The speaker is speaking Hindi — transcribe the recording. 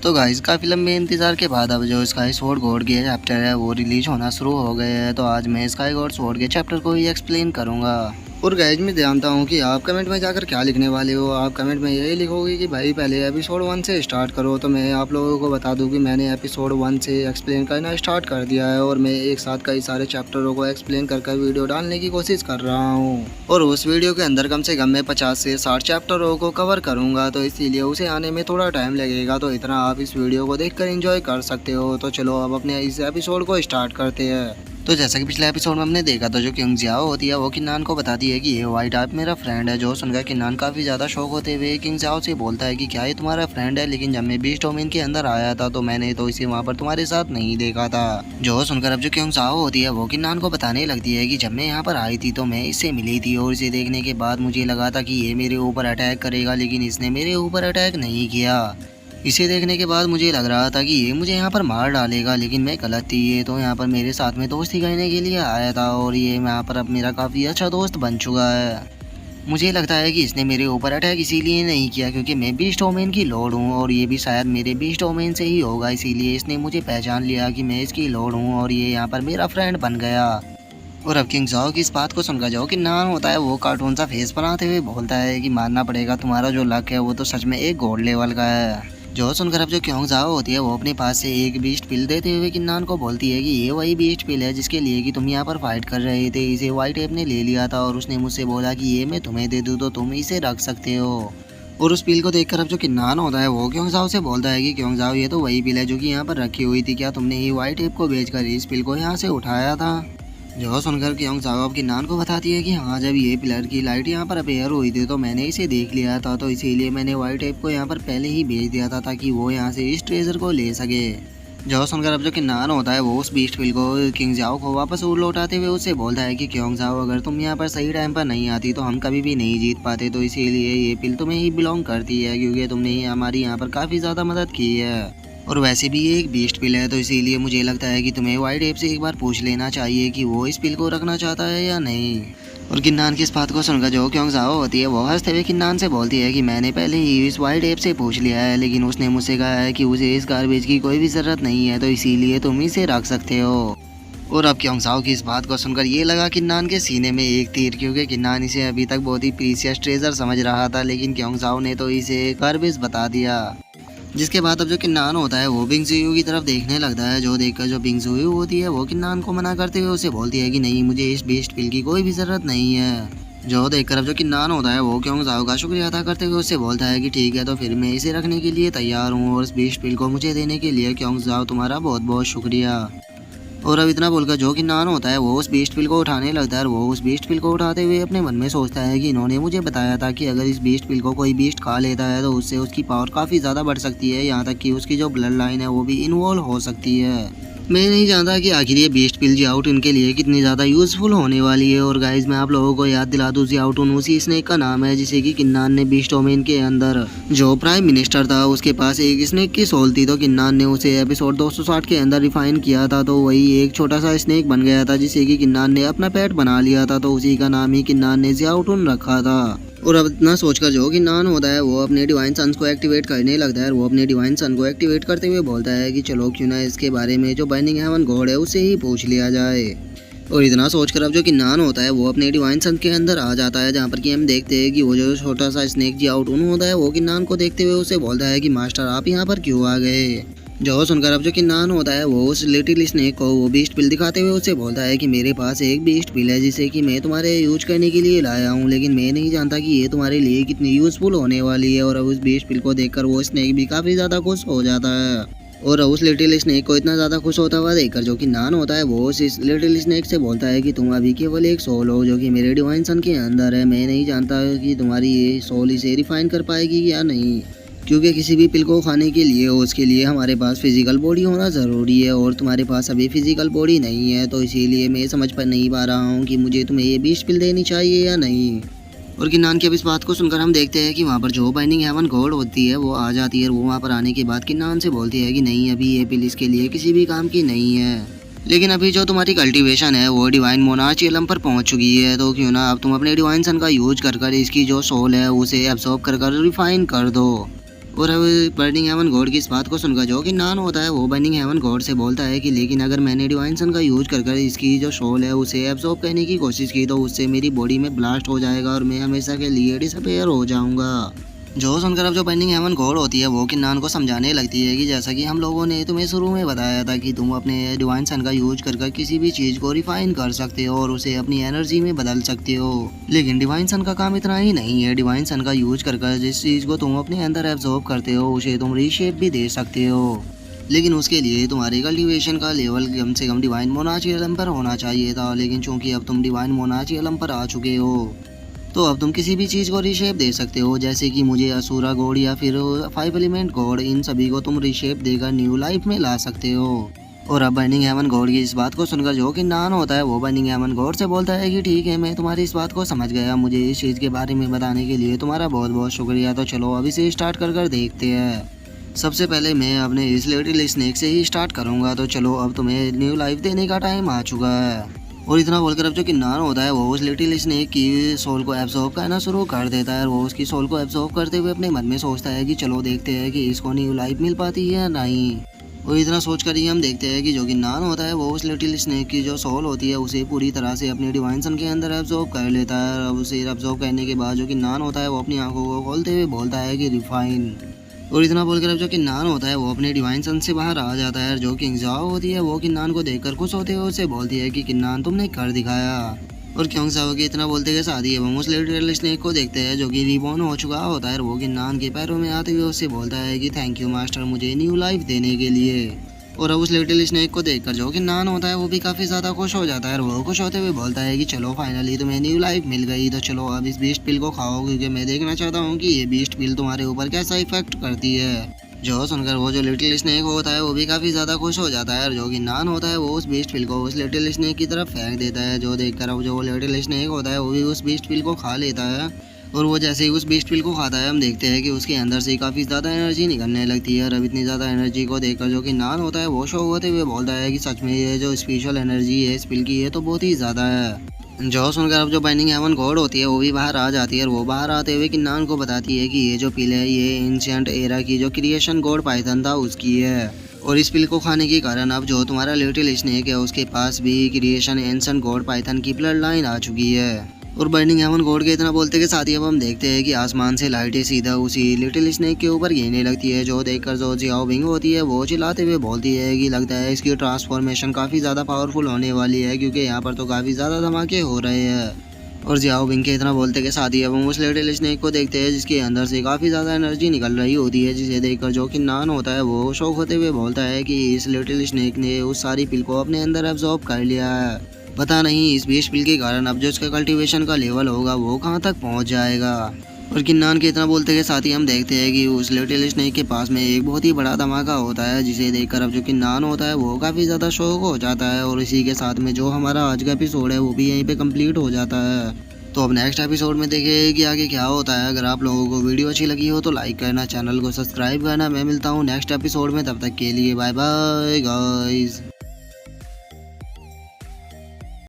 तो गाइस काफ़ी लंबे इंतज़ार के बाद अब जो स्काई स्वॉर्ड गॉड के चैप्टर है वो रिलीज होना शुरू हो गए हैं। तो आज मैं स्काई गॉड स्वॉर्ड के चैप्टर को ही एक्सप्लेन करूंगा। और गाइस मैं जानता हूँ कि आप कमेंट में जाकर क्या लिखने वाले हो। आप कमेंट में यही लिखोगे कि भाई पहले एपिसोड 1 से स्टार्ट करो। तो मैं आप लोगों को बता दूँ कि मैंने एपिसोड 1 से एक्सप्लेन करना स्टार्ट कर दिया है और मैं एक साथ कई सारे चैप्टरों को एक्सप्लेन कर वीडियो डालने की कोशिश कर रहा हूँ। और उस वीडियो के अंदर कम से कम मैं 50 से 60 चैप्टरों को कवर करूँगा, तो इसीलिए उसे आने में थोड़ा टाइम लगेगा। तो इतना आप इस वीडियो को देखकर एंजॉय कर सकते हो। तो चलो अब अपने इस एपिसोड को स्टार्ट करते हैं। तो जैसा कि पिछले एपिसोड में हमने देखा था, जो किंग जियाओ होती है वो किन्नान को बताती है कि ये व्हाइट आप मेरा फ्रेंड है। जो सुनकर किन्नान काफ़ी ज़्यादा शौक होते हुए किंग जियाओ से बोलता है कि क्या ये तुम्हारा फ्रेंड है, लेकिन जब मैं बीस्ट डोमेन के अंदर आया था तो मैंने तो इसे वहाँ पर तुम्हारे साथ नहीं देखा था। जो सुनकर अब जो किंग जियाओ होती है वो किन्नान को बताने लगती है कि जब मैं यहाँ पर आई थी तो मैं इससे मिली थी और इसे देखने के बाद मुझे लगा था कि ये मेरे ऊपर अटैक करेगा, लेकिन इसने मेरे ऊपर अटैक नहीं किया। इसे देखने के बाद मुझे लग रहा था कि ये मुझे यहाँ पर मार डालेगा, लेकिन मैं गलत थी। ये तो यहाँ पर मेरे साथ में दोस्ती करने के लिए आया था और ये यहाँ पर अब मेरा काफ़ी अच्छा दोस्त बन चुका है। मुझे लगता है कि इसने मेरे ऊपर अटैक इसीलिए नहीं किया क्योंकि मैं बीस्ट ओमेन की लॉर्ड हूँ और ये भी शायद मेरे बीस्ट ओमेन से ही होगा, इसीलिए इसने मुझे पहचान लिया कि मैं इसकी लॉर्ड हूँ और ये यहाँ पर मेरा फ्रेंड बन गया। और अब किंग जाओ की इस बात को सुनकर जो किन्नान होता है वो कार्टून सा फेस बनाते हुए बोलता है कि मानना पड़ेगा, तुम्हारा जो लक है वो तो सच में एक गोल्ड लेवल का है। जो सुनकर अब जो क्योंग जाओ होती है वो अपने पास से एक बीस्ट पिल देते हुए किन्नान को बोलती है कि ये वही बीस्ट पिल है जिसके लिए कि तुम यहाँ पर फाइट कर रहे थे। इसे व्हाइट एप ने ले लिया था और उसने मुझसे बोला कि ये मैं तुम्हें दे दूँ तो तुम इसे रख सकते हो। और उस पिल को देखकर अब जो किन्नान होता है वो क्योंग जाओ से बोलता है कि क्योंग जाओ ये तो वही पिल है जो कि यहाँ पर रखी हुई थी, क्या तुमने ही व्हाइट एप को बेचकर इस पिल को यहाँ से उठाया था। जो सुनकर क्योंग जाओ अब किन्नान को बताती है कि हाँ, जब ये पिलर की लाइट यहाँ पर अपेयर हुई थी तो मैंने इसे देख लिया था, तो इसीलिए मैंने व्हाइट एप को यहाँ पर पहले ही भेज दिया था ताकि वो यहाँ से इस ट्रेजर को ले सके। जो सुनकर अब जो किन्नान होता है वो उस बीस्ट पिल को किंग जाओ को वापस लौटाते हुए उससे बोलता है कि क्योंग जाओ अगर तुम यहाँ पर सही टाइम पर नहीं आती तो हम कभी भी नहीं जीत पाते, तो इसीलिए ये पिल तुम्हें ही बिलोंग करती है क्योंकि तुमने ही हमारी यहाँ पर काफ़ी ज़्यादा मदद की है। और वैसे भी ये एक बीस्ट पिल है, तो इसीलिए मुझे लगता है कि तुम्हें व्हाइट एप से एक बार पूछ लेना चाहिए कि वो इस पिल को रखना चाहता है या नहीं। और किन्नान की इस बात को सुनकर जो क्योंग जाओ होती है वो हंसते हुए किन्नान से बोलती है कि मैंने पहले ही इस व्हाइट एप से पूछ लिया है, लेकिन उसने मुझसे कहा है कि उसे इस गार्बेज की कोई भी ज़रूरत नहीं है, तो इसीलिए तुम इसे रख सकते हो। और अब क्योंग जाओ की इस बात को सुनकर ये लगा किन्नान के सीने में एक तीर, क्योंकि किन्नान इसे अभी तक बहुत ही प्रीशियस ट्रेजर समझ रहा था, लेकिन क्योंग जाओ ने तो इसे गार्बेज बता दिया। जिसके बाद अब जो किन्नान होता है वो बिंग जुयू की तरफ देखने लगता है। जो देखकर जो बिंग जुयू होती है वो किन्नान को मना करते हुए उसे बोलती है कि नहीं, मुझे इस बीस्ट पिल की कोई भी ज़रूरत नहीं है। जो देखकर अब जो किन्नान होता है वो क्योंग जाओ का शुक्रिया अदा करते हुए उससे बोलता है कि ठीक है, तो फिर मैं इसे रखने के लिए तैयार हूँ और इस बीस्ट पिल को मुझे देने के लिए क्योंग जाओ तुम्हारा बहुत बहुत शुक्रिया। और अब इतना बोलकर जो किन्नान होता है वो उस बीस्ट पिल को उठाने लगता है और वो उस बीस्ट पिल को उठाते हुए अपने मन में सोचता है कि इन्होंने मुझे बताया था कि अगर इस बीस्ट पिल को कोई बीस्ट खा लेता है तो उससे उसकी पावर काफ़ी ज़्यादा बढ़ सकती है, यहाँ तक कि उसकी जो ब्लड लाइन है वो भी इन्वॉल्व हो सकती है। मैं नहीं जानता कि आखिर ये बीस्ट पिल जियाउट इनके लिए कितनी ज़्यादा यूज़फुल होने वाली है। और गाइज मैं आप लोगों को याद दिला दूँ, जियाउटून उसी स्नेक का नाम है जिसे कि किन्नान ने बीस्ट डोमेन के अंदर जो प्राइम मिनिस्टर था उसके पास एक स्नेक की सोल थी, तो किन्नान ने उसे एपिसोड 260 के अंदर रिफाइन किया था, तो वही एक छोटा सा स्नेक बन गया था जिसे कि किन्नान ने अपना पेट बना लिया था, तो उसी का नाम ही किन्नान ने जियाउटून रखा था। और अब इतना सोचकर जो किन्नान होता है वो अपने डिवाइन सन्स को एक्टिवेट करने लगता है और वो अपने डिवाइन सन को एक्टिवेट करते हुए बोलता है कि चलो क्यों ना इसके बारे में जो बर्निंग हेवन गॉड है उससे ही पूछ लिया जाए। और इतना सोचकर अब जो किन्नान होता है वो अपने डिवाइन सन के अंदर आ जाता है, जहाँ पर कि हम देखते हैं कि वो जो छोटा सा स्नेक जियाउटून होता है वो किन्नान को देखते हुए उसे बोलता है कि मास्टर आप यहाँ पर क्यों आ गए। जो सुनकर अब जो किन्नान होता है वो उस लिटिल स्नेक को वो बीस्ट पिल दिखाते हुए उससे बोलता है कि मेरे पास एक बीस्ट पिल है जिसे कि मैं तुम्हारे यूज करने के लिए लाया हूँ, लेकिन मैं नहीं जानता कि ये तुम्हारे लिए कितनी यूजफुल होने वाली है। और अब उस बीस्ट पिल को देखकर वो स्नेक भी काफ़ी ज़्यादा खुश हो जाता है। और उस लिटिल स्नेक को इतना ज़्यादा खुश होता हुआ देखकर जो किन्नान होता है वो उस लिटिल स्नेक से बोलता है कि तुम अभी केवल एक सोल हो जो कि मेरे डिवाइन सन के अंदर है। मैं नहीं जानता कि तुम्हारी ये सोल इसे रिफाइन कर पाएगी या नहीं, क्योंकि किसी भी पिल को खाने के लिए उसके लिए हमारे पास फिजिकल बॉडी होना ज़रूरी है और तुम्हारे पास अभी फिजिकल बॉडी नहीं है, तो इसीलिए मैं समझ पर नहीं पा रहा हूँ कि मुझे तुम्हें ये बीस्ट पिल देनी चाहिए या नहीं। और किन्नान की अब इस बात को सुनकर हम देखते हैं कि वहाँ पर जो बाइंडिंग हेवन गॉड होती है वो आ जाती है और वो वहाँ पर आने के बाद किन्नान से बोलती है कि नहीं, अभी ये पिल इसके लिए किसी भी काम की नहीं है, लेकिन अभी जो तुम्हारी कल्टीवेशन है वो डिवाइन मोनार्च एलम पर पहुंच चुकी है, तो क्यों ना अब तुम अपने डिवाइन सन का यूज कर इसकी जो सोल है उसे एब्सॉर्ब कर रिफाइन कर दो। और अब बर्निंग हेवन गॉड की इस बात को सुनकर जो कि नान होता है वो बर्निंग हेवन गॉड से बोलता है कि लेकिन अगर मैंने डिवाइन सन का यूज कर इसकी जो सोल है उसे एब्जॉर्ब करने की कोशिश की तो उससे मेरी बॉडी में ब्लास्ट हो जाएगा और मैं हमेशा के लिए डिसअपीयर हो जाऊंगा। जो सुनकर अब जो बर्निंग हेवन गॉड होती है वो किन्नान को समझाने लगती है कि जैसा कि हम लोगों ने तुम्हें शुरू में बताया था कि तुम अपने डिवाइन सन का यूज कर किसी भी चीज़ को रिफाइन कर सकते हो और उसे अपनी एनर्जी में बदल सकते हो। लेकिन डिवाइन सन का काम इतना ही नहीं है, डिवाइन सन का यूज कर जिस चीज़ को तुम अपने अंदर एब्जॉर्ब करते हो उसे तुम रीशेप भी दे सकते हो। लेकिन उसके लिए तुम्हारे कल्टीवेशन का लेवल कम से कम डिवाइन मोनाची एलम पर होना चाहिए था, लेकिन चूंकि अब तुम डिवाइन मोनाची एलम पर आ चुके हो तो अब तुम किसी भी चीज़ को रिशेप दे सकते हो, जैसे कि मुझे असुरा गॉड या फिर 5 एलिमेंट गॉड, इन सभी को तुम रिशेप देकर न्यू लाइफ में ला सकते हो। और अब बर्निंग हेवन गॉड की इस बात को सुनकर जो कि नान होता है वो बर्निंग हेवन गॉड से बोलता है कि ठीक है, मैं तुम्हारी इस बात को समझ गया, मुझे इस चीज़ के बारे में बताने के लिए तुम्हारा बहुत बहुत शुक्रिया। तो चलो अभी से स्टार्ट कर देखते हैं। सबसे पहले मैं अपने इस लिटिल स्नेक से ही स्टार्ट करूँगा। तो चलो अब तुम्हें न्यू लाइफ देने का टाइम आ चुका है। और इतना बोलकर अब जो किन्नान होता है वो उस लिटिल स्नेक की सोल को एब्जॉर्ब करना शुरू कर देता है और वो उसकी सोल को एब्जॉर्ब करते हुए अपने मन में सोचता है कि चलो देखते हैं कि इसको न्यू लाइफ मिल पाती है या नहीं। और इतना सोच कर ही हम देखते हैं कि जो किन्नान होता है वो उस लिटिल स्नेक की जो सोल होती है उसे पूरी तरह से अपने डिवाइन सन के अंदर एब्जॉर्ब कर लेता है। अब उसे एब्जॉर्ब करने के बाद जो किन्नान होता है वो अपनी आंखों को खोलते हुए बोलता है कि रिफाइन। और इतना बोलकर अब जो किन्नान होता है वो अपने डिवाइन सन से बाहर आ जाता है। जो किंग जाओ होती है वो किन्नान को देखकर खुश होते हुए उससे बोलती है कि किन्नान तुमने कर दिखाया। और क्यों जाओ के इतना बोलते के साथ ही हम उस लिटिल स्नेक को देखते हैं जो कि रिबॉर्न हो चुका होता है। वो किन्नान के पैरों में आते हुए उससे बोलता है कि थैंक यू मास्टर मुझे न्यू लाइफ देने के लिए। और अब उस लिटिल स्नेक को देखकर जो कि नान होता है वो भी काफ़ी ज़्यादा खुश हो जाता है और वो खुश होते हुए बोलता है कि चलो फाइनली तुम्हें न्यू लाइफ मिल गई, तो चलो अब इस बीस्ट पिल को खाओ क्योंकि मैं देखना चाहता हूँ कि ये बीस्ट पिल तुम्हारे ऊपर कैसा इफेक्ट करती है। जो सुनकर वो जो लिटिल स्नेक होता है वो भी काफ़ी ज़्यादा खुश हो जाता है और जो कि नान होता है वो उस बीस्ट पिल को उस लिटिल स्नेक की तरफ फेंक देता है। जो देखकर अब जो लिटिल स्नेक होता है वो भी उस बीस्ट पिल को खा लेता है। और वो जैसे ही उस बीस्ट पिल को खाता है हम देखते हैं कि उसके अंदर से काफ़ी ज़्यादा एनर्जी निकलने लगती है। और अब इतनी ज़्यादा एनर्जी को देखकर जो कि नान होता है वो शौक होते हुए बोलता है कि सच में ये जो स्पेशल एनर्जी है इस पिल की ये तो बहुत ही ज़्यादा है। जो सुनकर अब जो बर्निंग हेवन गॉड होती है वो भी बाहर आ जाती है और वो बाहर आते हुए किन्नान को बताती है कि ये जो पिल है ये एंशिएंट एरा की जो क्रिएशन गॉड पाइथन था उसकी है। और इस पिल को खाने के कारण अब जो तुम्हारा लिटिल स्नेक है उसके पास भी क्रिएशन एंशिएंट गॉड पाइथन की ब्लड लाइन आ चुकी है। और बर्निंग हेवन गॉड के इतना बोलते के साथ ही अब हम देखते हैं कि आसमान से लाइटें सीधा उसी लिटिल स्नेक के ऊपर गिरने लगती है। जो देखकर जो जियाओ बिंग होती है वो चिल्लाते हुए बोलती है कि लगता है इसकी ट्रांसफॉर्मेशन काफ़ी ज़्यादा पावरफुल होने वाली है क्योंकि यहाँ पर तो काफ़ी ज़्यादा धमाके हो रहे हैं। और जियाओ बिंग के इतना बोलते के साथ ही अब हम उस लिटिल स्नेक को देखते हैं जिसके अंदर से काफ़ी ज़्यादा एनर्जी निकल रही होती है, जिसे देखकर जो कि नान होता है वो शौक होते हुए बोलता है कि इस लिटिल स्नेक ने उस सारी पिल को अपने अंदर एब्जॉर्ब कर लिया है। पता नहीं इस बीस्ट पिल के कारण अब जो इसका कल्टीवेशन का लेवल होगा वो कहाँ तक पहुँच जाएगा। और किन्नान के इतना बोलते के साथ ही हम देखते हैं कि उस लिटिल स्नेक के पास में एक बहुत ही बड़ा धमाका होता है, जिसे देखकर अब जो किन्नान होता है वो काफ़ी ज़्यादा शौक हो जाता है। और इसी के साथ में जो हमारा आज का एपिसोड है वो भी यहीं पे कंप्लीट हो जाता है। तो अब नेक्स्ट एपिसोड में देखें कि आगे क्या होता है। अगर आप लोगों को वीडियो अच्छी लगी हो तो लाइक करना, चैनल को सब्सक्राइब करना। मैं मिलता हूँ नेक्स्ट एपिसोड में, तब तक के लिए बाय बाय गाइस।